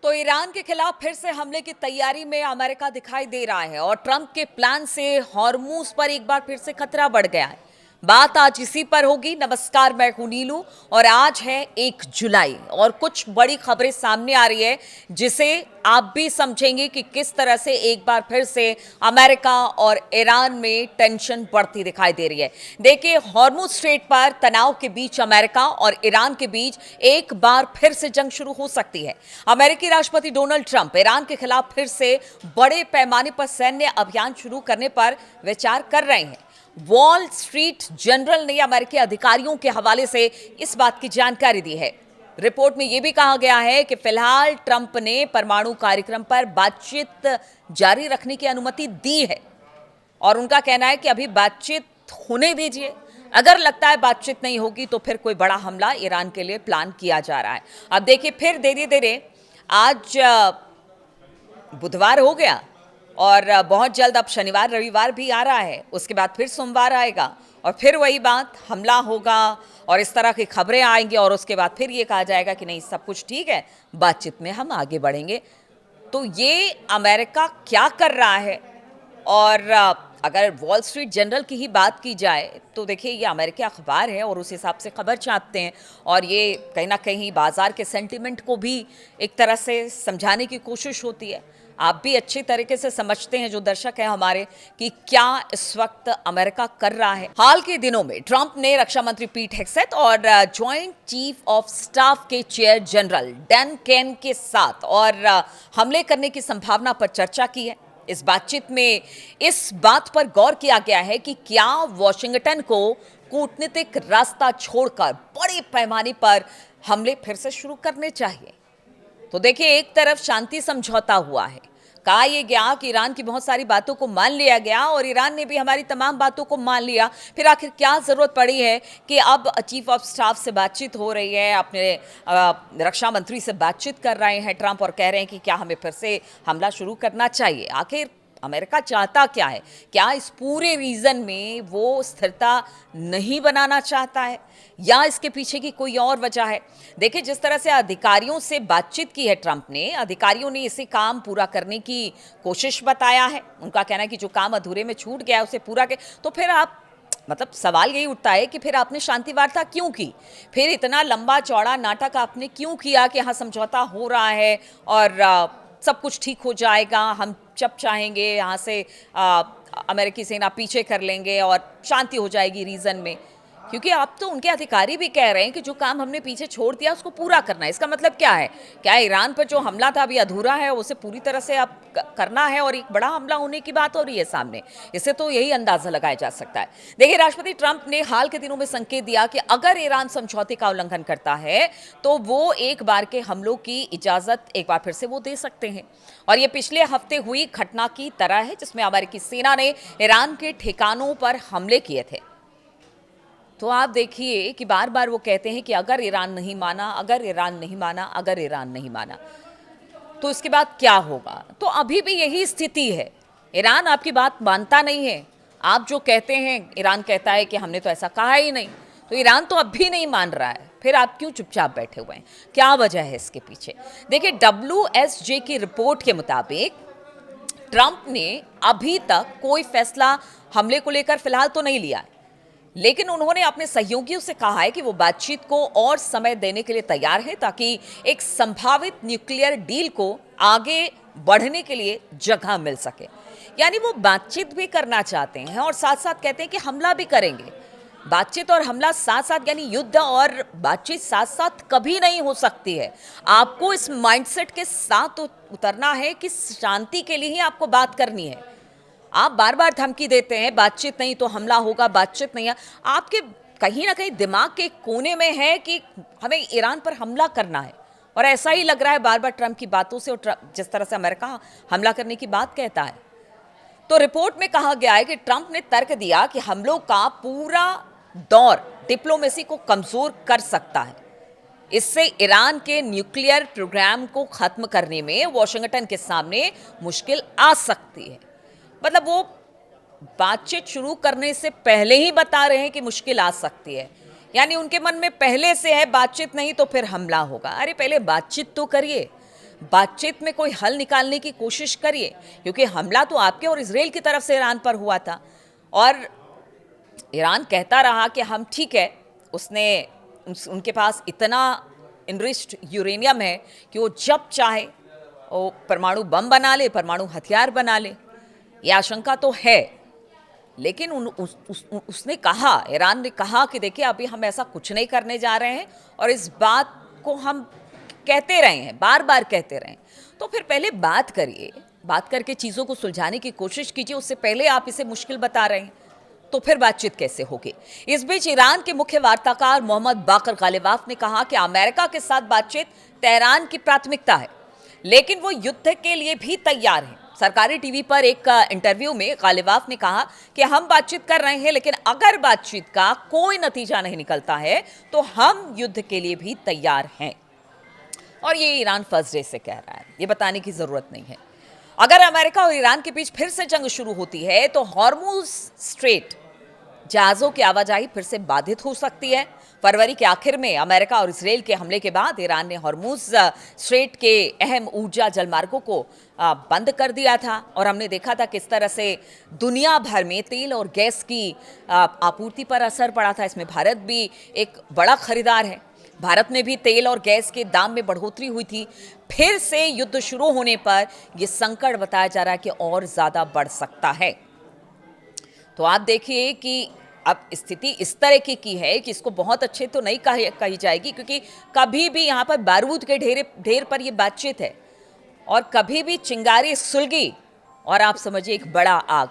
तो ईरान के खिलाफ फिर से हमले की तैयारी में अमेरिका दिखाई दे रहा है और ट्रंप के प्लान से हॉर्मूज पर एक बार फिर से खतरा बढ़ गया है। बात आज इसी पर होगी। नमस्कार, मैं हूं नीलू और आज है 1 जुलाई और कुछ बड़ी खबरें सामने आ रही है जिसे आप भी समझेंगे कि किस तरह से एक बार फिर से अमेरिका और ईरान में टेंशन बढ़ती दिखाई दे रही है। देखिए, हॉर्मूज स्ट्रेट पर तनाव के बीच अमेरिका और ईरान के बीच एक बार फिर से जंग शुरू हो सकती है। अमेरिकी राष्ट्रपति डोनाल्ड ट्रंप ईरान के खिलाफ फिर से बड़े पैमाने पर सैन्य अभियान शुरू करने पर विचार कर रहे हैं। वॉल स्ट्रीट जर्नल ने अमेरिकी अधिकारियों के हवाले से इस बात की जानकारी दी है। रिपोर्ट में यह भी कहा गया है कि फिलहाल ट्रंप ने परमाणु कार्यक्रम पर बातचीत जारी रखने की अनुमति दी है और उनका कहना है कि अभी बातचीत होने दीजिए। अगर लगता है बातचीत नहीं होगी तो फिर कोई बड़ा हमला ईरान के लिए प्लान किया जा रहा है। अब देखिए, फिर धीरे धीरे आज बुधवार हो गया और बहुत जल्द अब शनिवार रविवार भी आ रहा है, उसके बाद फिर सोमवार आएगा और फिर वही बात, हमला होगा और इस तरह की खबरें आएंगी और उसके बाद फिर ये कहा जाएगा कि नहीं, सब कुछ ठीक है, बातचीत में हम आगे बढ़ेंगे। तो ये अमेरिका क्या कर रहा है? और अगर वॉल स्ट्रीट जर्नल की ही बात की जाए तो देखिए, ये अमेरिकी अखबार है और उस हिसाब से खबर छापते हैं और ये कहीं ना कहीं बाजार के सेंटीमेंट को भी एक तरह से समझाने की कोशिश होती है। आप भी अच्छी तरीके से समझते हैं, जो दर्शक हैं हमारे, कि क्या इस वक्त अमेरिका कर रहा है। हाल के दिनों में ट्रंप ने रक्षा मंत्री पीट हेग्सेथ और जॉइंट चीफ ऑफ स्टाफ के चेयर जनरल डैन केन के साथ और हमले करने की संभावना पर चर्चा की है। इस बातचीत में इस बात पर गौर किया गया है कि क्या वॉशिंगटन को कूटनीतिक रास्ता छोड़कर बड़े पैमाने पर हमले फिर से शुरू करने चाहिए। तो देखिए, एक तरफ शांति समझौता हुआ है, कहा यह गया कि ईरान की बहुत सारी बातों को मान लिया गया और ईरान ने भी हमारी तमाम बातों को मान लिया। फिर आखिर क्या जरूरत पड़ी है कि अब चीफ ऑफ स्टाफ से बातचीत हो रही है, अपने रक्षा मंत्री से बातचीत कर रहे हैं ट्रंप और कह रहे हैं कि क्या हमें फिर से हमला शुरू करना चाहिए। आखिर अमेरिका चाहता क्या है? क्या इस पूरे रीजन में वो स्थिरता नहीं बनाना चाहता है या इसके पीछे की कोई और वजह है? देखिए, जिस तरह से अधिकारियों से बातचीत की है ट्रंप ने, अधिकारियों ने इसे काम पूरा करने की कोशिश बताया है। उनका कहना है कि जो काम अधूरे में छूट गया उसे पूरा कर। तो फिर आप सवाल यही उठता है कि फिर आपने शांति वार्ता क्यों की? फिर इतना लंबा चौड़ा नाटक आपने क्यों किया कि हाँ, समझौता हो रहा है और सब कुछ ठीक हो जाएगा, हम जब चाहेंगे यहाँ से अमेरिकी सेना पीछे कर लेंगे और शांति हो जाएगी रीजन में। क्योंकि अब तो उनके अधिकारी भी कह रहे हैं कि जो काम हमने पीछे छोड़ दिया उसको पूरा करना है। इसका मतलब क्या है? क्या ईरान पर जो हमला था अभी अधूरा है, उसे पूरी तरह से अब करना है और एक बड़ा हमला होने की बात हो रही है सामने? इससे तो यही अंदाजा लगाया जा सकता है। देखिए, राष्ट्रपति ट्रंप ने हाल के दिनों में संकेत दिया कि अगर ईरान समझौते का उल्लंघन करता है तो वो एक बार के हमलों की इजाजत एक बार फिर से वो दे सकते हैं। और ये पिछले हफ्ते हुई घटना की तरह है जिसमें अमेरिकी सेना ने ईरान के ठिकानों पर हमले किए थे। तो आप देखिए कि बार बार वो कहते हैं कि अगर ईरान नहीं माना, अगर ईरान नहीं माना, अगर ईरान नहीं माना, तो इसके बाद क्या होगा? तो अभी भी यही स्थिति है। ईरान आपकी बात मानता नहीं है। आप जो कहते हैं, ईरान कहता है कि हमने तो ऐसा कहा ही नहीं। तो ईरान तो अब भी नहीं मान रहा है, फिर आप क्यों चुपचाप बैठे हुए हैं? क्या वजह है इसके पीछे? देखिए, WSJ की रिपोर्ट के मुताबिक ट्रंप ने अभी तक कोई फैसला हमले को लेकर फिलहाल तो नहीं लिया है, लेकिन उन्होंने अपने सहयोगियों से कहा है कि वो बातचीत को और समय देने के लिए तैयार है ताकि एक संभावित न्यूक्लियर डील को आगे बढ़ने के लिए जगह मिल सके। यानी वो बातचीत भी करना चाहते हैं और साथ साथ कहते हैं कि हमला भी करेंगे। बातचीत और हमला साथ साथ, यानी युद्ध और बातचीत साथ साथ कभी नहीं हो सकती है। आपको इस माइंडसेट के साथ उतरना है कि शांति के लिए ही आपको बात करनी है। आप बार बार धमकी देते हैं बातचीत नहीं तो हमला होगा, बातचीत नहीं है। आपके कहीं ना कहीं दिमाग के कोने में है कि हमें ईरान पर हमला करना है और ऐसा ही लग रहा है बार बार ट्रंप की बातों से और जिस तरह से अमेरिका हमला करने की बात कहता है। तो रिपोर्ट में कहा गया है कि ट्रंप ने तर्क दिया कि हमलों का पूरा दौर डिप्लोमेसी को कमजोर कर सकता है। इससे ईरान के न्यूक्लियर प्रोग्राम को खत्म करने में वॉशिंगटन के सामने मुश्किल आ सकती है। मतलब वो बातचीत शुरू करने से पहले ही बता रहे हैं कि मुश्किल आ सकती है। यानी उनके मन में पहले से है बातचीत नहीं तो फिर हमला होगा। अरे पहले बातचीत तो करिए। बातचीत में कोई हल निकालने की कोशिश करिए, क्योंकि हमला तो आपके और इजराइल की तरफ से ईरान पर हुआ था और ईरान कहता रहा कि हम ठीक है, उनके पास इतना इनरिच्ड यूरेनियम है कि वो जब चाहे वो परमाणु बम बना ले, परमाणु हथियार बना ले। ये आशंका तो है, लेकिन उसने कहा, ईरान ने कहा कि देखिए अभी हम ऐसा कुछ नहीं करने जा रहे हैं और इस बात को हम कहते रहे हैं, बार बार कहते रहे हैं। तो फिर पहले बात करिए, बात करके चीज़ों को सुलझाने की कोशिश कीजिए। उससे पहले आप इसे मुश्किल बता रहे हैं तो फिर बातचीत कैसे होगी। इस बीच ईरान के मुख्य वार्ताकार मोहम्मद बाकर गालिबाफ ने कहा कि अमेरिका के साथ बातचीत तेहरान की प्राथमिकता है, लेकिन वो युद्ध के लिए भी तैयार है। सरकारी टीवी पर एक इंटरव्यू में गालिबाफ ने कहा कि हम बातचीत कर रहे हैं, लेकिन अगर बातचीत का कोई नतीजा नहीं निकलता है तो हम युद्ध के लिए भी तैयार हैं। और ये ईरान फर्स्ट डे से कह रहा है, ये बताने की जरूरत नहीं है। अगर अमेरिका और ईरान के बीच फिर से जंग शुरू होती है तो हॉर्मुज स्ट्रेट जहाजों की आवाजाही फिर से बाधित हो सकती है। फरवरी के आखिर में अमेरिका और इजराइल के हमले के बाद ईरान ने हॉर्मुज स्ट्रेट के अहम ऊर्जा जलमार्गों को बंद कर दिया था और हमने देखा था किस तरह से दुनिया भर में तेल और गैस की आपूर्ति पर असर पड़ा था। इसमें भारत भी एक बड़ा खरीदार है। भारत में भी तेल और गैस के दाम में बढ़ोतरी हुई थी। फिर से युद्ध शुरू होने पर यह संकट बताया जा रहा है कि और ज्यादा बढ़ सकता है। तो आप देखिए कि अब स्थिति इस तरह की है कि इसको बहुत अच्छे तो नहीं कही जाएगी, क्योंकि कभी भी यहाँ पर बारूद के ढेर पर यह बातचीत है और कभी भी चिंगारी सुलगी और आप समझिए एक बड़ा आग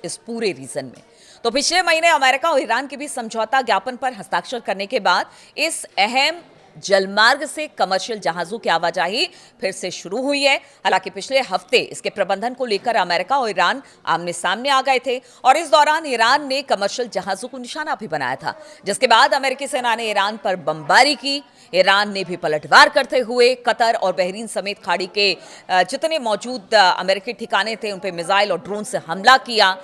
इस पूरे रीजन में। तो पिछले महीने अमेरिका और ईरान के बीच समझौता ज्ञापन पर हस्ताक्षर करने के बाद इस अहम जलमार्ग से कमर्शियल जहाजों की आवाजाही फिर से शुरू हुई है। हालांकि पिछले हफ्ते इसके प्रबंधन को लेकर अमेरिका और ईरान आमने सामने आ गए थे और इस दौरान ईरान ने कमर्शियल जहाजों को निशाना भी बनाया था, जिसके बाद अमेरिकी सेना ने ईरान पर बमबारी की। ईरान ने भी पलटवार करते हुए कतर और बहरीन समेत खाड़ी के जितने मौजूद अमेरिकी ठिकाने थे उन पर मिसाइल और ड्रोन से हमला किया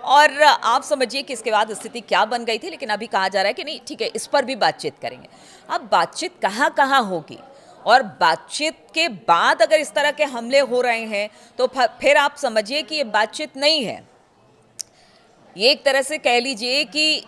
और आप समझिए कि इसके बाद स्थिति क्या बन गई थी। लेकिन अभी कहा जा रहा है कि नहीं ठीक है, इस पर भी बातचीत करेंगे। अब बातचीत कहाँ कहाँ होगी और बातचीत के बाद अगर इस तरह के हमले हो रहे हैं तो फिर आप समझिए कि ये बातचीत नहीं है। ये एक तरह से कह लीजिए कि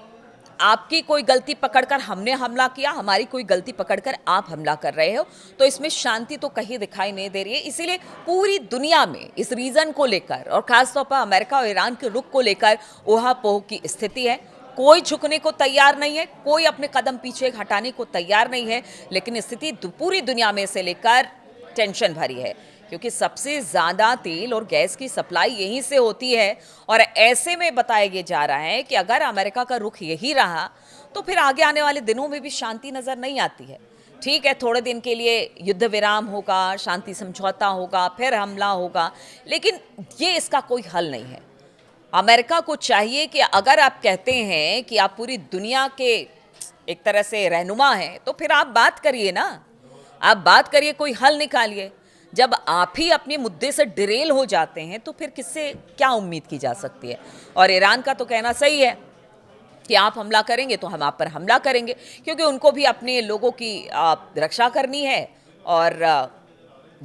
आपकी कोई गलती पकड़कर हमने हमला किया, हमारी कोई गलती पकड़कर आप हमला कर रहे हो, तो इसमें शांति तो कहीं दिखाई नहीं दे रही है। इसीलिए पूरी दुनिया में इस रीजन को लेकर और खासतौर पर अमेरिका और ईरान के रुख को लेकर ऊहापोह की स्थिति है। कोई झुकने को तैयार नहीं है, कोई अपने कदम पीछे हटाने को तैयार नहीं है, लेकिन स्थिति पूरी दुनिया में से लेकर टेंशन भरी है, क्योंकि सबसे ज़्यादा तेल और गैस की सप्लाई यहीं से होती है। और ऐसे में बताया ये जा रहा है कि अगर अमेरिका का रुख यही रहा तो फिर आगे आने वाले दिनों में भी शांति नज़र नहीं आती है। ठीक है, थोड़े दिन के लिए युद्ध विराम होगा, शांति समझौता होगा, फिर हमला होगा, लेकिन ये इसका कोई हल नहीं है। अमेरिका को चाहिए कि अगर आप कहते हैं कि आप पूरी दुनिया के एक तरह से रहनुमा हैं तो फिर आप बात करिए ना, आप बात करिए, कोई हल निकालिए। जब आप ही अपने मुद्दे से डिरेल हो जाते हैं तो फिर किससे क्या उम्मीद की जा सकती है। और ईरान का तो कहना सही है कि आप हमला करेंगे तो हम आप पर हमला करेंगे, क्योंकि उनको भी अपने लोगों की रक्षा करनी है और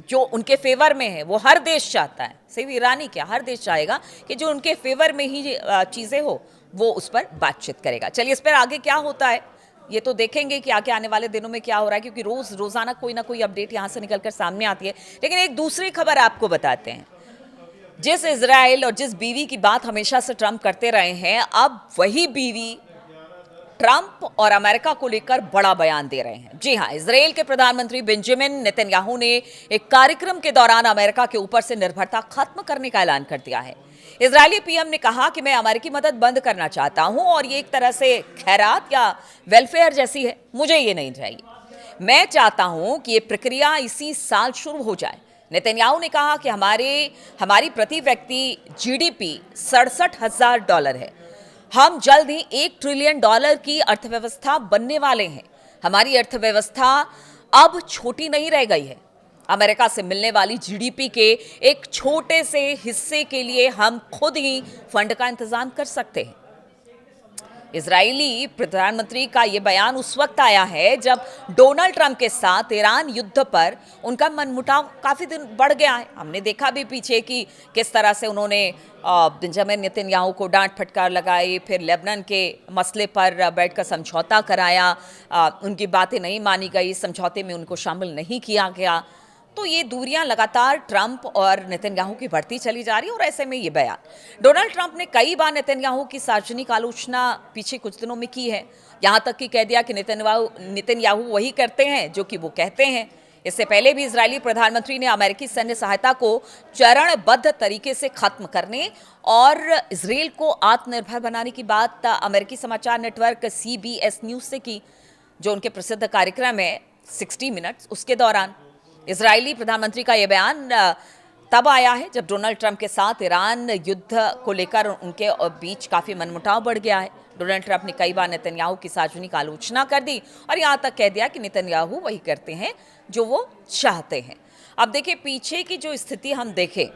जो उनके फेवर में है वो हर देश चाहता है, सिर्फ ईरानी क्या हर देश चाहेगा कि जो उनके फेवर में ही चीज़ें हो वो उस पर बातचीत करेगा। चलिए इस पर आगे क्या होता है ये तो देखेंगे कि आगे आने वाले दिनों में क्या हो रहा है, क्योंकि रोजाना कोई ना कोई अपडेट यहाँ से निकलकर सामने आती है। लेकिन एक दूसरी खबर आपको बताते हैं। जिस इजराइल और जिस बीवी की बात हमेशा से ट्रंप करते रहे हैं, अब वही बीवी ट्रंप और अमेरिका को लेकर बड़ा बयान दे रहे हैं। जी हां, इजराइल के प्रधानमंत्री बेंजामिन नेतन्याहू ने एक कार्यक्रम के दौरान अमेरिका के ऊपर से निर्भरता खत्म करने का ऐलान कर दिया है। इजरायली पीएम ने कहा कि मैं अमेरिकी मदद बंद करना चाहता हूं और ये एक तरह से खैरात या वेलफेयर जैसी है, मुझे ये नहीं चाहिए। मैं चाहता हूं कि ये प्रक्रिया इसी साल शुरू हो जाए। नेतन्याहू ने कहा कि हमारी प्रति व्यक्ति जीडीपी $67,000 है। हम जल्द ही $1 ट्रिलियन की अर्थव्यवस्था बनने वाले हैं। हमारी अर्थव्यवस्था अब छोटी नहीं रह गई है। अमेरिका से मिलने वाली जीडीपी के एक छोटे से हिस्से के लिए हम खुद ही फंड का इंतजाम कर सकते हैं। इजरायली प्रधानमंत्री का ये बयान उस वक्त आया है जब डोनाल्ड ट्रंप के साथ ईरान युद्ध पर उनका मनमुटाव काफ़ी दिन बढ़ गया है। हमने देखा भी पीछे कि किस तरह से उन्होंने बेंजामिन नेतन्याहू को डांट फटकार लगाई, फिर लेबनान के मसले पर बैठकर समझौता कराया, उनकी बातें नहीं मानी गई, समझौते में उनको शामिल नहीं किया गया। तो ये दूरियां लगातार ट्रंप और नेतन्याहू की बढ़ती चली जा रही है और ऐसे में ये बयान डोनाल्ड ट्रंप ने कई बार नेतन्याहू की सार्वजनिक आलोचना पीछे कुछ दिनों में की है। यहां तक कि कह दिया कि नेतन्याहू वही करते हैं जो कि वो कहते हैं। इससे पहले भी इजरायली प्रधानमंत्री ने अमेरिकी सैन्य सहायता को चरणबद्ध तरीके से खत्म करने और इसराइल को आत्मनिर्भर बनाने की बात अमेरिकी समाचार नेटवर्क CBS न्यूज से की, जो उनके प्रसिद्ध कार्यक्रम है 60 मिनट्स, उसके दौरान। इजरायली प्रधानमंत्री का यह बयान तब आया है जब डोनाल्ड ट्रंप के साथ ईरान युद्ध को लेकर उनके बीच काफ़ी मनमुटाव बढ़ गया है। डोनाल्ड ट्रंप ने कई बार नेतन्याहू की सार्वजनिक आलोचना कर दी और यहाँ तक कह दिया कि नेतन्याहू वही करते हैं जो वो चाहते हैं। अब देखिए, पीछे की जो स्थिति हम देखें,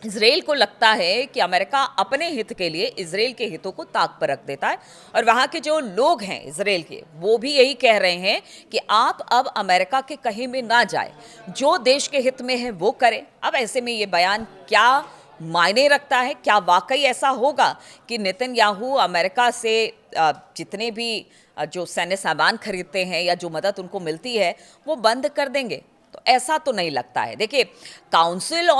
इसराइल को लगता है कि अमेरिका अपने हित के लिए इसराइल के हितों को ताक पर रख देता है और वहाँ के जो लोग हैं इसराइल के, वो भी यही कह रहे हैं कि आप अब अमेरिका के कहे में ना जाए, जो देश के हित में है वो करें। अब ऐसे में ये बयान क्या मायने रखता है? क्या वाकई ऐसा होगा कि नेतन्याहू अमेरिका से जितने भी जो सैन्य सामान खरीदते हैं या जो मदद उनको मिलती है वो बंद कर देंगे? तो ऐसा तो नहीं लगता है। देखिए, काउंसिल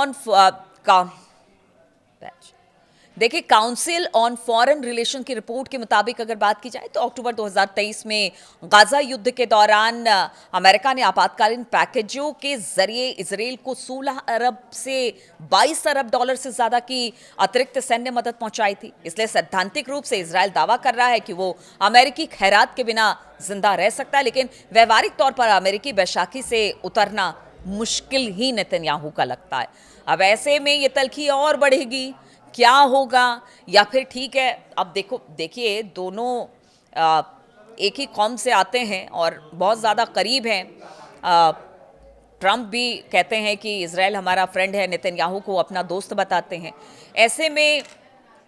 ऑन फॉरेन रिलेशन की रिपोर्ट के मुताबिक अगर बात की जाए तो अक्टूबर 2023 में गाजा युद्ध के दौरान अमेरिका ने आपातकालीन पैकेजों के जरिए इसराइल को 16 अरब से 22 अरब डॉलर से ज्यादा की अतिरिक्त सैन्य मदद पहुंचाई थी। इसलिए सैद्धांतिक रूप से इसराइल दावा कर रहा है कि वो अमेरिकी खैरात के बिना जिंदा रह सकता है, लेकिन व्यवहारिक तौर पर अमेरिकी बैसाखी से उतरना मुश्किल ही नेतन्याहू का लगता है। अब ऐसे में ये तल्खी और बढ़ेगी, क्या होगा? या फिर ठीक है, अब देखिए दोनों एक ही कौम से आते हैं और बहुत ज़्यादा करीब हैं। ट्रंप भी कहते हैं कि इजराइल हमारा फ्रेंड है, नेतन्याहू को अपना दोस्त बताते हैं। ऐसे में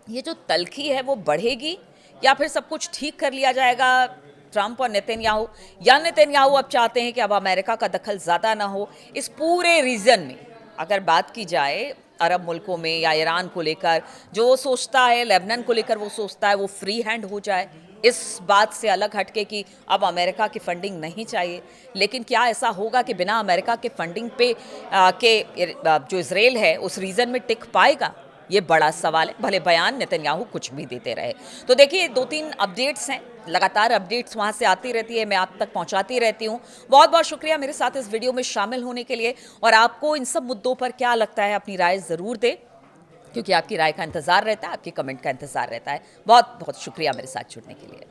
ये जो तल्खी है वो बढ़ेगी या फिर सब कुछ ठीक कर लिया जाएगा ट्रंप और नेतन्याहू, या नेतन्याहू अब चाहते हैं कि अब अमेरिका का दखल ज़्यादा ना हो इस पूरे रीजन में? अगर बात की जाए अरब मुल्कों में या ईरान को लेकर, जो वो सोचता है, लेबनान को लेकर वो सोचता है वो फ्री हैंड हो जाए, इस बात से अलग हटके कि अब अमेरिका की फंडिंग नहीं चाहिए। लेकिन क्या ऐसा होगा कि बिना अमेरिका के फंडिंग पे जो इसराइल है उस रीजन में टिक पाएगा? ये बड़ा सवाल है, भले बयान नेतन्याहू कुछ भी देते रहे। तो देखिए, 2-3 अपडेट्स हैं, लगातार अपडेट्स वहाँ से आती रहती है, मैं आप तक पहुँचाती रहती हूँ। बहुत बहुत शुक्रिया मेरे साथ इस वीडियो में शामिल होने के लिए। और आपको इन सब मुद्दों पर क्या लगता है, अपनी राय ज़रूर दें, क्योंकि आपकी राय का इंतज़ार रहता है, आपके कमेंट का इंतज़ार रहता है। बहुत बहुत शुक्रिया मेरे साथ जुड़ने के लिए।